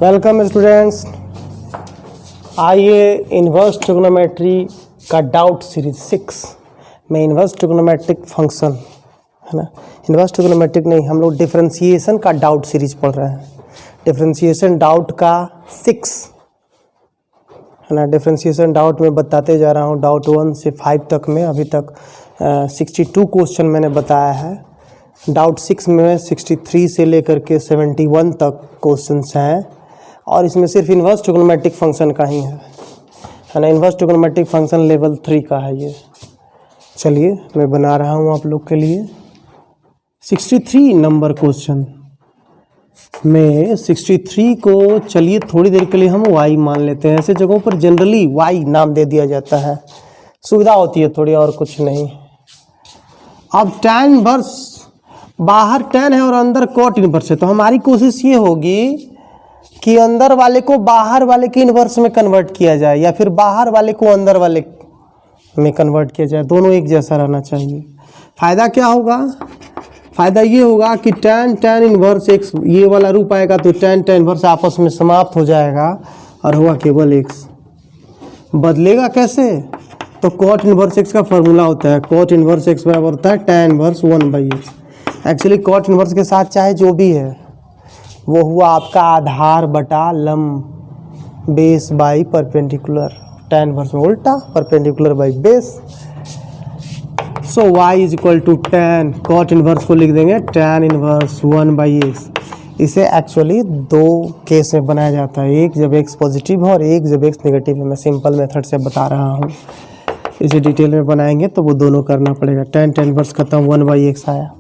Welcome students. आइए inverse trigonometry का doubt series 6 में इन्वर्स ट्रिग्नोमेट्रिक फंक्शन है ना, इन्वर्स ट्रिग्नोमेट्रिक नहीं, हम लोग डिफरेंशिएशन का डाउट सीरीज पढ़ रहे हैं। डिफरेंशिएशन डाउट का 6 है ना। डिफरेंशिएशन डाउट में बताते जा रहा हूँ, डाउट 1 से 5 तक में अभी तक 62 क्वेश्चन मैंने बताया है। डाउट 6 में 63 से लेकर के 71 तक क्वेश्चंस हैं और इसमें सिर्फ इन्वर्स ट्रिग्नोमेट्रिक फंक्शन का ही है ना। इन्वर्स ट्रिग्नोमेट्रिक फंक्शन लेवल 3 का है ये। चलिए मैं बना रहा हूँ आप लोग के लिए 63 नंबर क्वेश्चन में 63 को चलिए थोड़ी देर के लिए हम y मान लेते हैं। ऐसे जगहों पर जनरली y नाम दे दिया जाता है, सुविधा होती है थोड़ी, और कुछ नहीं। अब tan इनवर्स बाहर tan है और अंदर cot इनवर्स है, तो हमारी कोशिश ये होगी कि अंदर वाले को बाहर वाले के इन्वर्स में कन्वर्ट किया जाए या फिर बाहर वाले को अंदर वाले में कन्वर्ट किया जाए, दोनों एक जैसा रहना चाहिए। फ़ायदा क्या होगा? फ़ायदा ये होगा कि tan इन्वर्स x ये वाला रूप आएगा तो tan इन्वर्स आपस में समाप्त हो जाएगा और होगा केवल x। बदलेगा कैसे? तो cot इन्वर्स x का फॉर्मूला होता है, cot इन्वर्स x बराबर होता है tan inverse 1/x। Actually cot inverse के साथ चाहे जो भी है वो हुआ आपका आधार बटा लंब, base by perpendicular. tan inverse में उल्टा, perpendicular by base. So y is equal to tan, cot inverse को लिख देंगे tan इन्वर्स 1/x। इसे एक्चुअली दो केस में बनाया जाता है, एक जब x पॉजिटिव है और एक जब x नेगेटिव है। मैं सिंपल मेथड से बता रहा हूँ, इसे डिटेल में बनाएंगे तो वो दोनों करना पड़ेगा। tan इन्वर्स खत्म, 1/x आया।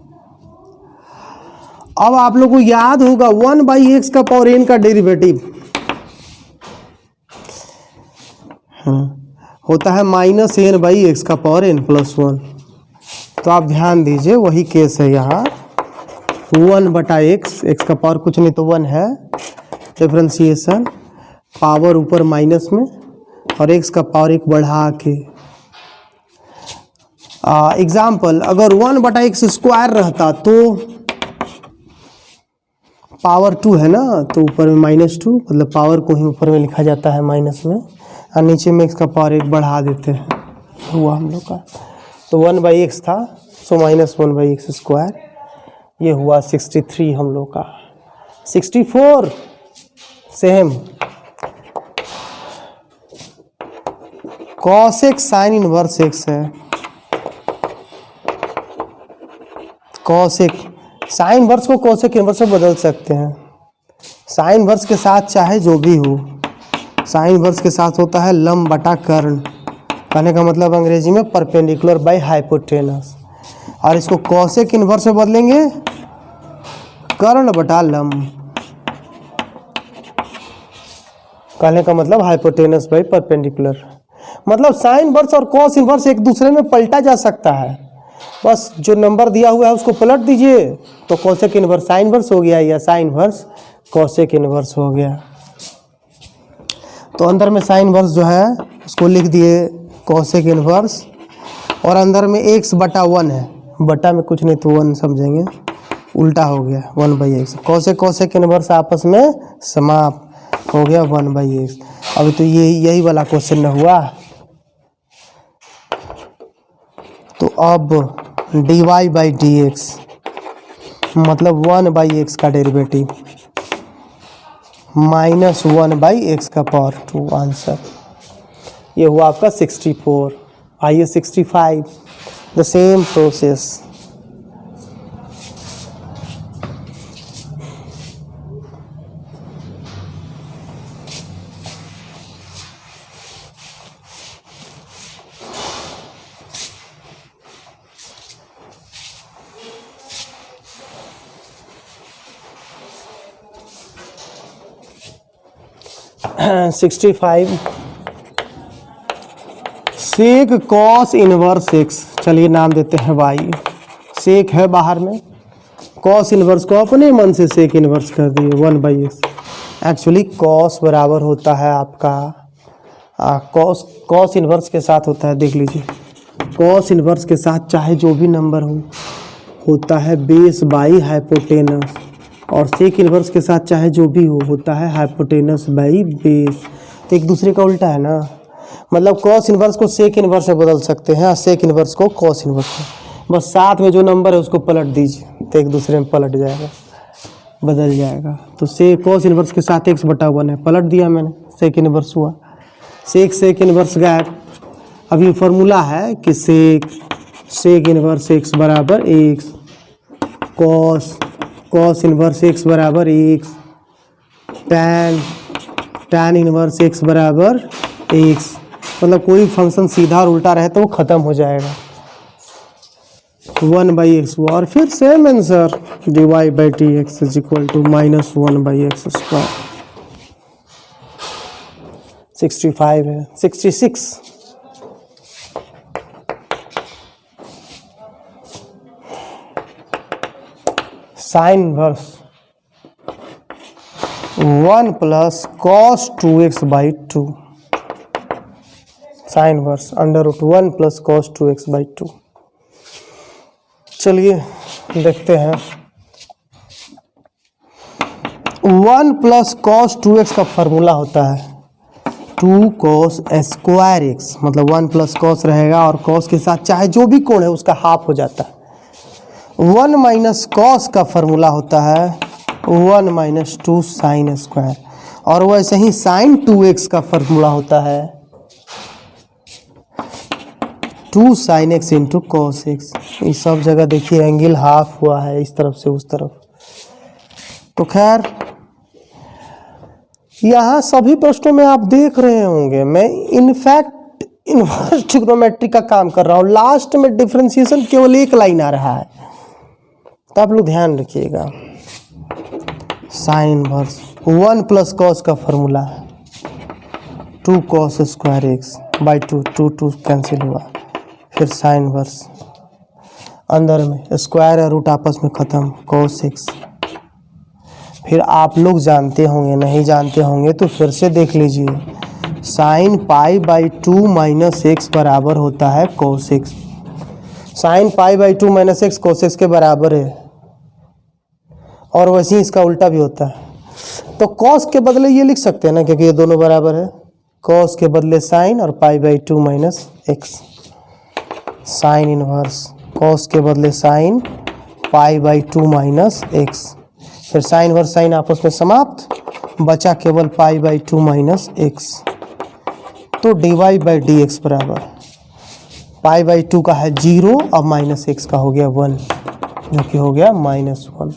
अब आप लोगों को याद होगा 1/x का पावर n का डेरिवेटिव होता है -n/x का पावर n+1। तो आप ध्यान दीजिए वही केस है यहाँ, 1/x, x का पावर कुछ नहीं तो 1 है, डिफरेंशिएशन पावर ऊपर माइनस में और x का पावर 1 बढ़ा के। एग्जाम्पल, अगर 1/x² रहता तो पावर 2 है ना, तो ऊपर में -2, मतलब पावर को ही ऊपर में लिखा जाता है माइनस में और नीचे में x का पावर 1 बढ़ा देते हैं, हुआ हम लोग का। तो 1/x था, सो -1/x²। ये हुआ 63 हम लोग का। 64 same, cosec sin inverse x है। cosec साइन इनवर्स को cosec इनवर्स में बदल सकते हैं। साइन इनवर्स के साथ चाहे जो भी हो, साइन इनवर्स के साथ होता है लंब बटा कर्ण, कहने का मतलब अंग्रेजी में परपेंडिकुलर बाय हाइपोटेनस, और इसको cosec इनवर्स में बदलेंगे कर्ण बटा लंब, कहने का मतलब हाइपोटेनस बाय परपेंडिकुलर। मतलब साइन इनवर्स और cos इनवर्स एक दूसरे में पलटा जा सकता है, बस जो नंबर दिया हुआ है उसको पलट दीजिए तो cosec इनवर्स साइन इनवर्स हो गया या साइन इनवर्स cosec इनवर्स हो गया। तो अंदर में साइन इनवर्स जो है उसको लिख दिए cosec इनवर्स, और अंदर में x/1 है, बटा में कुछ नहीं तो 1 समझेंगे, उल्टा हो गया 1/x। cosec इनवर्स आपस में समाप्त हो गया 1/x। अभी तो यही वाला क्वेश्चन न हुआ। तो अब dy/dx मतलब 1/x का डेरिवेटिव -1/x का पावर 2, आंसर। ये हुआ आपका 64। आइए 65, the same process. Sec cos inverse x, चलिए नाम देते हैं y। सेक है बाहर में, cos इनवर्स को अपने मन से सेक इनवर्स कर दिए 1/x। एक्चुअली cos बराबर होता है आपका cos इनवर्स के साथ होता है, देख लीजिए cos इनवर्स के साथ चाहे जो भी नंबर हो होता है बेस बाई हाइपोटेनस। और सेक इनवर्स के साथ चाहे जो भी हो होता है हाइपोटेनस बाई बेस। तो एक दूसरे का उल्टा है ना, मतलब कॉस इनवर्स को सेक इनवर्स से बदल सकते हैं, सेक इनवर्स को कॉस इनवर्स से, बस साथ में जो नंबर है उसको पलट दीजिए तो एक दूसरे में पलट जाएगा, बदल जाएगा। तो सेक कॉस इनवर्स के साथ x/1 है, पलट दिया मैंने, सेक इनवर्स हुआ, सेक इनवर्स गायब। अब ये फॉर्मूला है कि सेक इनवर्स x बराबर x, कॉस इनवर्स x बराबर x, टैन इनवर्स x बराबर x। मतलब कोई फंक्शन सीधा और उल्टा रहे तो वो खत्म हो जाएगा, 1/x हुआ। और फिर same answer dy/dx is equal to -1/x²। 65 है, 66 sine inverse 1 + cos 2x/2, sine inverse √1 + cos 2x/2। चलिए देखते हैं, 1 + cos 2x का फॉर्मूला होता है 2 cos x², मतलब 1 + cos रहेगा और cos के साथ चाहे जो भी कोण है उसका हाफ हो जाता है। 1 - cos का फॉर्मूला होता है 1 - 2 sin², और वैसे ही sin 2x का फॉर्मूला होता है 2 sin x × cos x। इस सब जगह देखिए एंगल हाफ हुआ है इस तरफ से उस तरफ। तो खैर यहाँ सभी प्रश्नों में आप देख रहे होंगे मैं इनफैक्ट इनवर्स ट्रिग्नोमेट्री का काम कर रहा हूँ, लास्ट में डिफरेंशिएशन केवल एक लाइन आ रहा है, तो आप लोग ध्यान रखिएगा। साइन इनवर्स 1 + cos का फॉर्मूला है 2 cos²x/2, 2 कैंसिल हुआ, फिर साइन इनवर्स अंदर में स्क्वायर और रूट आपस में खत्म cos x। फिर आप लोग जानते होंगे, नहीं जानते होंगे तो फिर से देख लीजिए, sin π/2 - x बराबर होता है cos x। sin π/2 - x cos x के बराबर है, और वैसे ही इसका उल्टा भी होता है। तो cos के बदले ये लिख सकते हैं ना, क्योंकि ये दोनों बराबर है, cos के बदले sin और π/2 - x। साइन इनवर्स cos के बदले sin π/2 - x, फिर साइन इनवर्स साइन आपस में समाप्त, बचा केवल π/2 - x। तो dy/dx बराबर π/2 का है 0 और -x का हो गया 1, जो कि हो गया -1।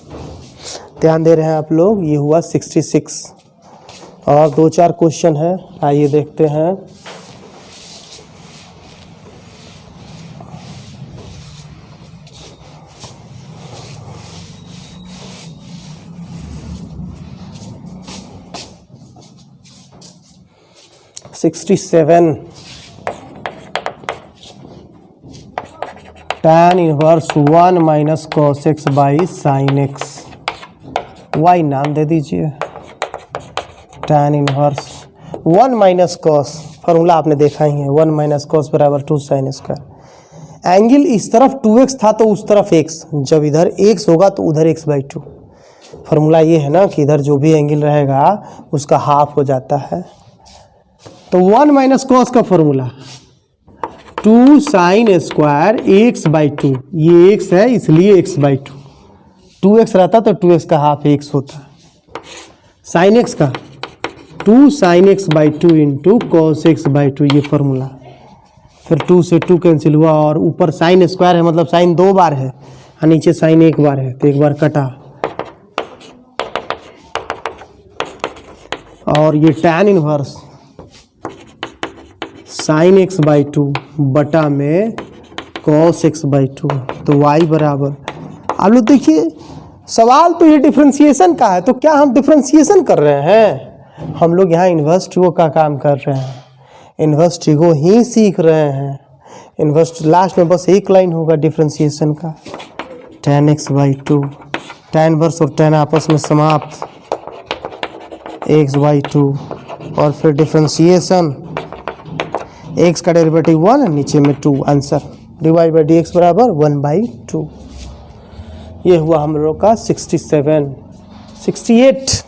ध्यान दे रहे हैं आप लोग, ये हुआ 66। और 2-4 क्वेश्चन है, आइए देखते हैं। tan inverse 1 - cos x/sin x, y नाम दे दीजिए। tan इनवर्स 1 - cos, फॉर्मूला आपने देखा ही है, 1 - cos बराबर 2 sin²। एंगल इस तरफ 2x था तो उस तरफ x, जब इधर x होगा तो उधर x/2। फॉर्मूला ये है ना कि इधर जो भी एंगल रहेगा उसका हाफ हो जाता है। तो 1 - cos का फॉर्मूला 2 sin² x/2, ये x है इसलिए x/2, 2x रहता तो 2x का हाफ x होता। sin x का 2 sin x/2 × cos x/2, ये फॉर्मूला। फिर 2 से 2 कैंसिल हुआ, और ऊपर sin² है मतलब sin 2 बार है और नीचे sin 1 बार है, तो 1 बार कटा। और ये tan इनवर्स sin x/2 बटा में cos x/2, तो y बराबर। आप लोग देखिए सवाल तो ये डिफरेंशिएशन का है, तो क्या हम डिफरेंशिएशन कर रहे हैं? हम लोग यहाँ इन्वर्स ट्रिगो का काम कर रहे हैं, इन्वर्स ट्रिगो ही सीख रहे हैं। इन्वर्स लास्ट में बस एक लाइन होगा डिफरेंशिएशन का, tan x/2, tan इनवर्स और tan आपस में समाप्त, x/2, और फिर डिफरेंशिएशन x का डेरिवेटिव 1, नीचे में 2, आंसर dy/dx बराबर 1/2। ये हुआ हम लोग का 67। 68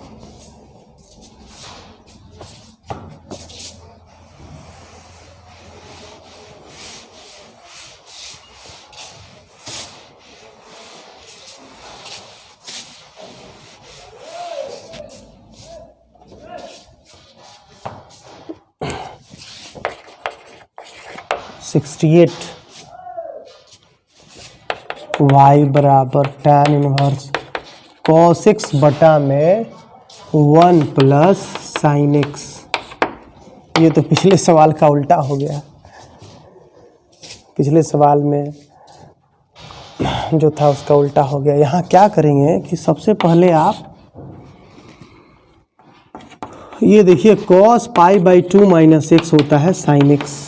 68 y बराबर tan इनवर्स cos x बटा में 1 प्लस साइन x। ये तो पिछले सवाल का उल्टा हो गया। पिछले सवाल में जो था उसका उल्टा हो गया। यहाँ क्या करेंगे कि सबसे पहले आप ये देखिए cos pi by 2 minus x होता है साइन एक्स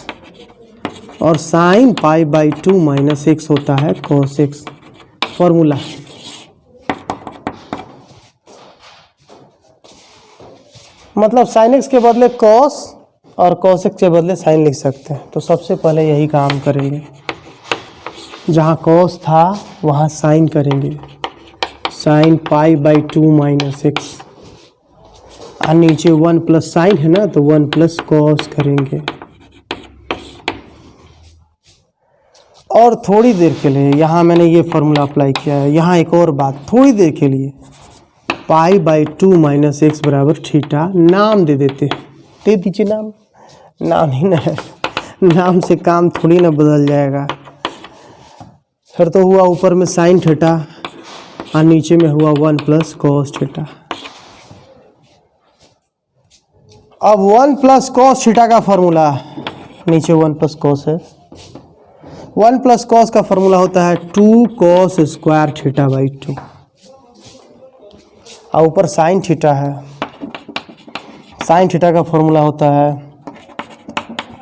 और sign pi by 2 minus x होता है cos x। फॉर्मूला मतलब साइन एक्स के बदले cos और cos x के बदले साइन लिख सकते हैं। तो सबसे पहले यही काम करेंगे, जहाँ cos था वहाँ साइन करेंगे, sign pi by 2 minus x और नीचे 1 प्लस साइन है ना तो 1 प्लस cos करेंगे। और थोड़ी देर के लिए यहाँ मैंने ये फॉर्मूला अप्लाई किया है। यहाँ एक और बात, थोड़ी देर के लिए पाई बाई 2 माइनस एक्स बराबर थीटा नाम दे देते हैं। दे दीजिए नाम, नाम ही ना है, नाम से काम थोड़ी ना बदल जाएगा। फिर तो हुआ ऊपर में साइन थीटा और नीचे में हुआ 1 प्लस कॉस थीटा। अब 1 प्लस कॉस थीटा का फॉर्मूला, नीचे 1 प्लस कॉस है, 1 प्लस कॉस का फॉर्मूला होता है 2 कॉस स्क्वायर थीटा बाई 2 और ऊपर साइन थीटा है। साइन थीटा का फॉर्मूला होता है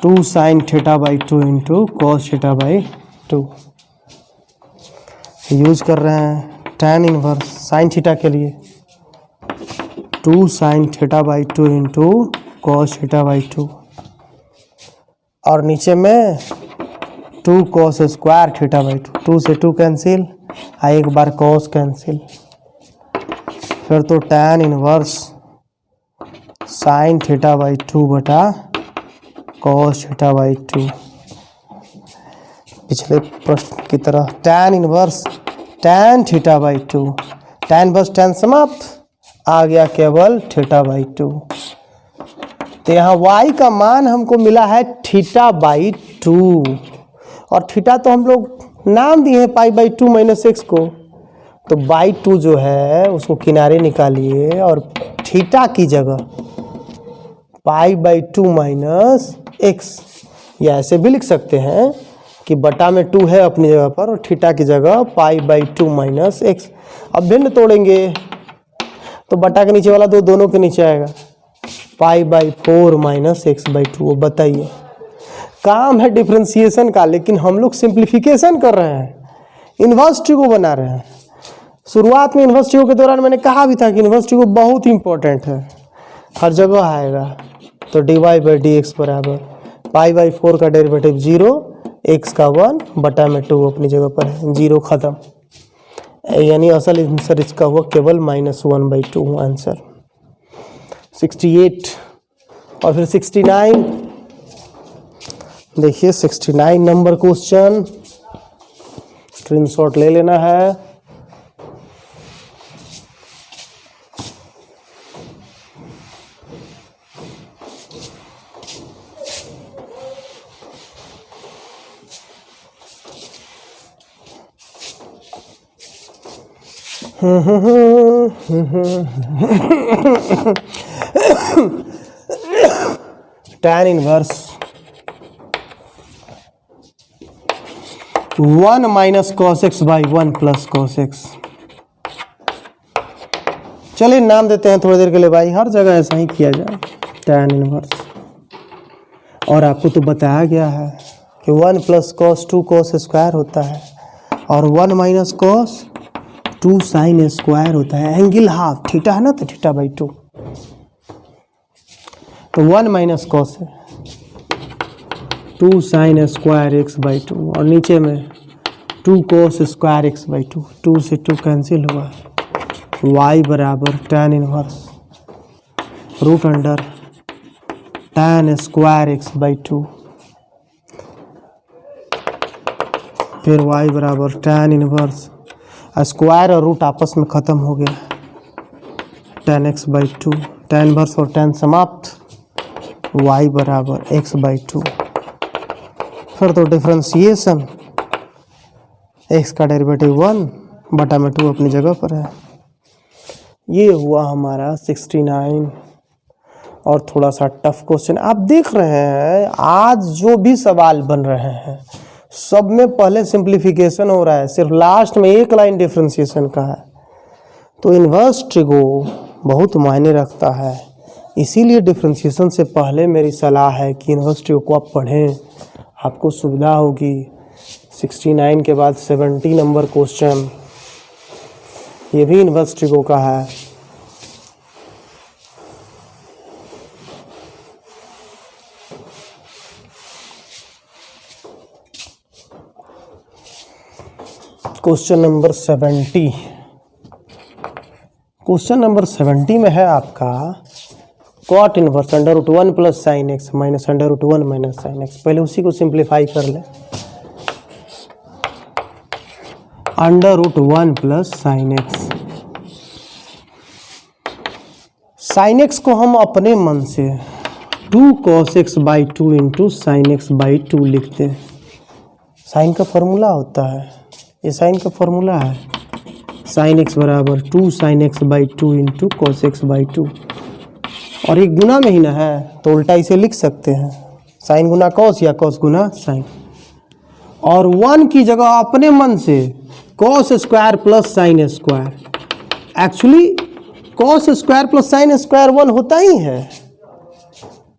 2 sine theta by 2 into cos theta by 2। Use कर रहे हैं tan इनवर्स साइन थीटा के लिए 2 sine theta by 2 into cos theta by 2 और नीचे में 2 कॉस स्क्वायर थीटा बाई 2। 2 से 2 कैंसिल और एक बार कॉस कैंसिल, फिर तो tan inverse sine theta by 2 बटा कॉस थीटा बाई 2। पिछले प्रश्न की तरह tan inverse tan theta by 2, tan बस tan समाप्त, आ गया केवल थीटा बाई 2। तो यहाँ y का मान हमको मिला है थीटा बाई 2 और थीटा तो हम लोग नाम दिए हैं पाई बाई 2 माइनस एक्स को। तो बाई 2 जो है उसको किनारे निकालिए और थीटा की जगह पाई बाई 2 माइनस एक्स, या ऐसे भी लिख सकते हैं कि बटा में 2 है अपनी जगह पर और थीटा की जगह पाई बाई 2 माइनस एक्स। अब भिन्न तोड़ेंगे तो बटा के नीचे वाला दोनों के नीचे आएगा, पाई बाई 4 माइनस एक्स बाई 2। बताइए, काम है डिफरेंशिएशन का लेकिन हम लोग सिंप्लीफिकेशन कर रहे हैं, इन्वर्स ट्री को बना रहे हैं। शुरुआत में इन्वर्स ट्री के दौरान मैंने कहा भी था कि इन्वर्स ट्री को बहुत इंपॉर्टेंट है, हर जगह आएगा। तो D Y by D X बराबर पाई बाई 4 का डेरिवेटिव 0, एक्स का 1 बटा में 2 अपनी जगह पर है, 0 खत्म, यानी असल आंसर इसका हुआ केवल -1 बाई 2 आंसर। 68 और फिर 69, देखिए 69 नंबर क्वेश्चन, स्क्रीनशॉट ले लेना है। tan inverse 1 minus cos x by 1 plus cos x. चलिए नाम देते हैं थोड़ी देर के लिए भाई, हर जगह ऐसा ही किया जाए tan इनवर्स। और आपको तो बताया गया है कि 1 प्लस कॉस 2 कॉस स्क्वायर होता है और 1 माइनस कॉस 2 साइन स्क्वायर होता है, एंगल हाफ, थीटा है ना तो थीटा बाई 2। तो 1 माइनस कॉस है 2 साइन स्क्वायर एक्स बाई 2 और नीचे में 2 कॉस स्क्वायर एक्स बाई 2, 2 से 2 कैंसिल हुआ y बराबर tan inverse root under tan square x by 2, फिर y बराबर tan इनवर्स स्क्वायर और रूट आपस में ख़त्म हो गया, tan x by 2, tan inverse और tan समाप्त, y बराबर x बाई 2। फिर तो डिफ्रेंसिएशन x का डेरिवेटिव 1 बटा में 2 अपनी जगह पर है। ये हुआ हमारा 69 और थोड़ा सा टफ क्वेश्चन। आप देख रहे हैं आज जो भी सवाल बन रहे हैं सब में पहले सिंप्लीफिकेशन हो रहा है, सिर्फ लास्ट में एक लाइन डिफरेंशिएशन का है। तो इन्वर्स ट्रिगो बहुत मायने रखता है, इसीलिए डिफरेंशिएशन से पहले मेरी सलाह है कि इन्वर्स ट्रिगो को आप पढ़ें, आपको सुविधा होगी। 69 के बाद 70 नंबर क्वेश्चन ये भी इन्वर्स ट्रिगो का है। क्वेश्चन नंबर 70, क्वेश्चन नंबर 70 में है आपका cot inverse under root 1 plus sine X minus under root 1 minus sine X. पहले उसी को सिंप्लीफाई कर ले। Under root 1 plus sine X, sine X को हम अपने मन से 2 cos x by 2 into sine x by 2 लिखते हैं। साइन का फॉर्मूला होता है, ये साइन का फॉर्मूला है, साइन एक्स बराबर 2 sine x by 2 into cos x by 2, और ये गुना में ही ना है तो उल्टा इसे लिख सकते हैं, साइन गुना कॉस या कॉस गुना साइन। और 1 की जगह अपने मन से cos square plus sine square. Actually cos square plus sine square 1 होता ही है,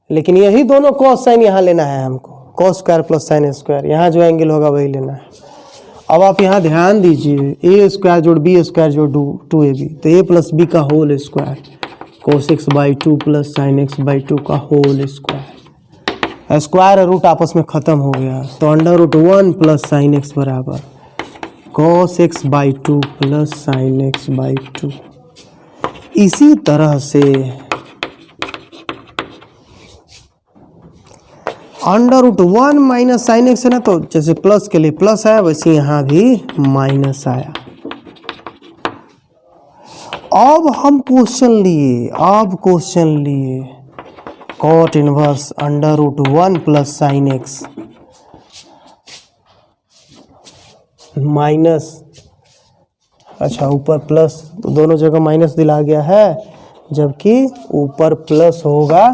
लेकिन यही दोनों कॉस साइन यहाँ लेना है हमको, cos square plus sine square, यहाँ जो एंगल होगा वही लेना है। अब आप यहाँ ध्यान दीजिए, ए स्क्वायर जोड़ बी स्क्वायर जोड़ 2ab, तो ए प्लस बी का whole square, cos x by 2 plus sine x by 2 का होल स्क्वायर। स्क्वायर और रूट आपस में ख़त्म हो गया, तो under root 1 plus sine x बराबर cos x by 2 plus sine x by 2। इसी तरह से under root 1 minus sine x है ना, तो जैसे प्लस के लिए प्लस आया वैसे यहाँ भी माइनस आया। अब हम क्वेश्चन लिए cot inverse under root 1 plus sine X minus, अच्छा ऊपर प्लस, तो दोनों जगह माइनस दिला गया है, जबकि ऊपर प्लस होगा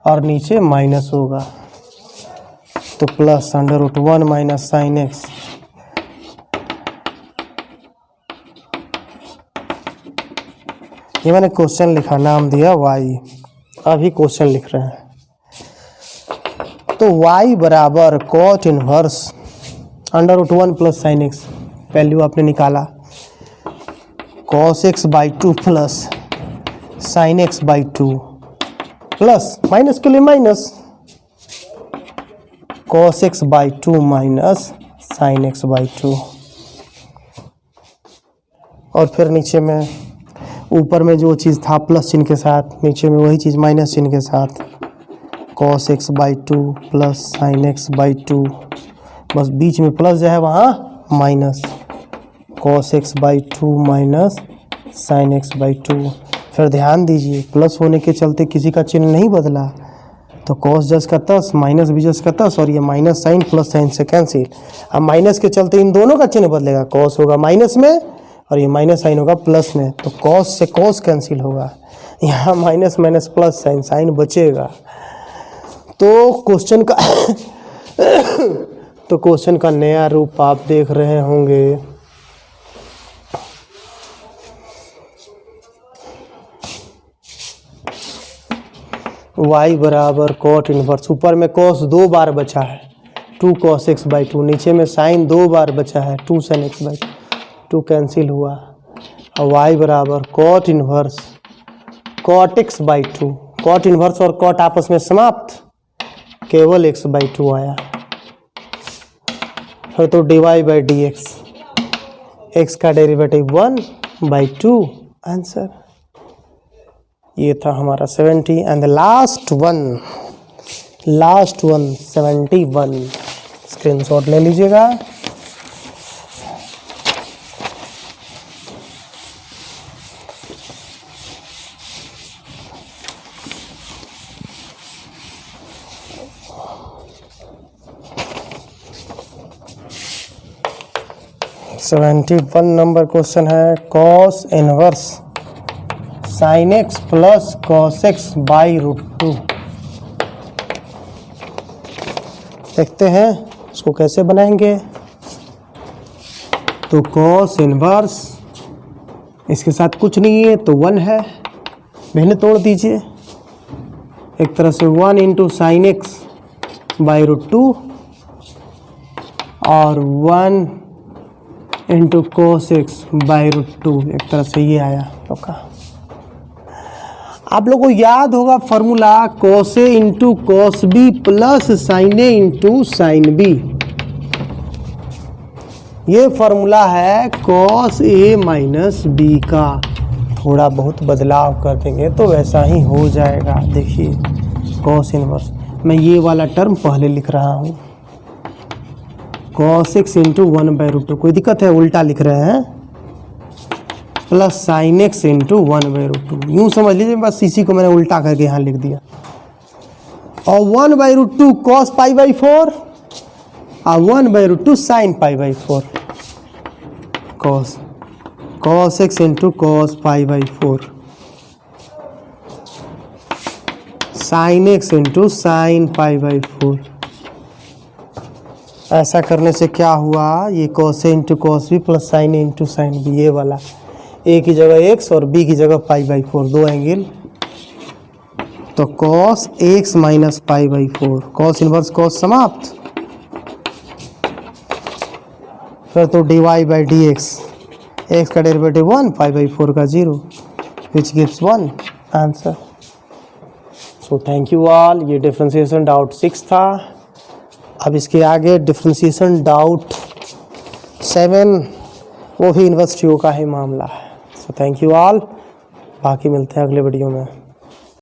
और नीचे माइनस होगा, तो plus under root 1 minus sine X ये मैंने क्वेश्चन लिखा, नाम दिया y, अभी क्वेश्चन लिख रहे हैं। तो y बराबर cot inverse under root 1 plus sine X, value आपने निकाला, cos x by 2 plus sine x by 2 plus minus के लिए minus cos x by 2 minus sine x by 2, और फिर नीचे में ऊपर में जो चीज़ था प्लस चिन्ह के साथ, नीचे में वही चीज़ माइनस चिन्ह के साथ, cos x by 2 plus sine x by 2, बस बीच में प्लस जो है वहाँ minus, cos x by 2 minus sine x by 2। फिर ध्यान दीजिए प्लस होने के चलते किसी का चिन्ह नहीं बदला, तो कॉस जस का तस माइनस भी जस का तस, और ये माइनस साइन प्लस साइन से कैंसिल। अब माइनस के चलते इन दोनों का चिन्ह बदलेगा, कॉस होगा माइनस में और ये माइनस साइन होगा प्लस में, तो कॉस से कॉस कैंसिल होगा, यहाँ minus minus plus sine, sine बचेगा। तो क्वेश्चन का नया रूप आप देख रहे होंगे। y बराबर कॉट इनवर्स, ऊपर में कॉस 2 बार बचा है 2 cos x बाई 2, नीचे में साइन 2 बार बचा है 2 sin x बाई 2 कैंसिल हुआ, और y बराबर cot inverse cot x by 2, cot inverse और कॉट आपस में समाप्त, केवल x बाई 2 आया। फिर तो dy by D X, X का डेरिवेटिव 1 बाई 2 आंसर। ये था हमारा 70 and the last one 71। Screenshot ले लीजिएगा। सेवेंटी 1 नंबर क्वेश्चन है cos inverse sine x plus cos x by √2। देखते हैं इसको कैसे बनाएंगे। तो कॉस इनवर्स इसके साथ कुछ नहीं है तो 1 है, मैंने तोड़ दीजिए। एक तरह से 1 इंटू साइन एक्स बाई √2 और 1 इंटू कोस एक्स बाई √2, एक तरह से ये आया आपका। आप लोगों को याद होगा formula cos A into cos B plus sine A into sine B. ये फॉर्मूला है कॉस ए माइनस बी का। थोड़ा बहुत बदलाव कर देंगे तो वैसा ही हो जाएगा। देखिए कॉस इनवर्स, मैं ये वाला टर्म पहले लिख रहा हूँ कॉस एक्स इंटू 1 बाई √2। कोई दिक्कत है? उल्टा लिख रहे हैं plus sine x into 1 by √2। यूँ समझ लीजिए बस इसी को मैंने उल्टा करके यहाँ लिख दिया। और 1 बाई √2 कॉस पाई बाई 4 और 1 by √2 sine pi by 4। Cos x into cos pi by 4 sine x into sine pi by 4। ऐसा करने से क्या हुआ, ये cos A into cos B plus sine A into sine B, ये वाला ए की जगह एक्स और बी की जगह पाई बाई 4, दो एंगल। तो cos X minus pi by 4, cos inverse cos समाप्त। फिर तो D Y by D X, X का डेरिवेटिव 1, पाई बाई 4 का 0, which gives 1 answer. So thank you all. ये डिफरेंशिएशन डाउट 6 था। अब इसके आगे डिफरेंशिएशन डाउट 7, वो भी इन्वर्स ट्रू का ही मामला है। सो थैंक यू ऑल। बाकी मिलते हैं अगले वीडियो में।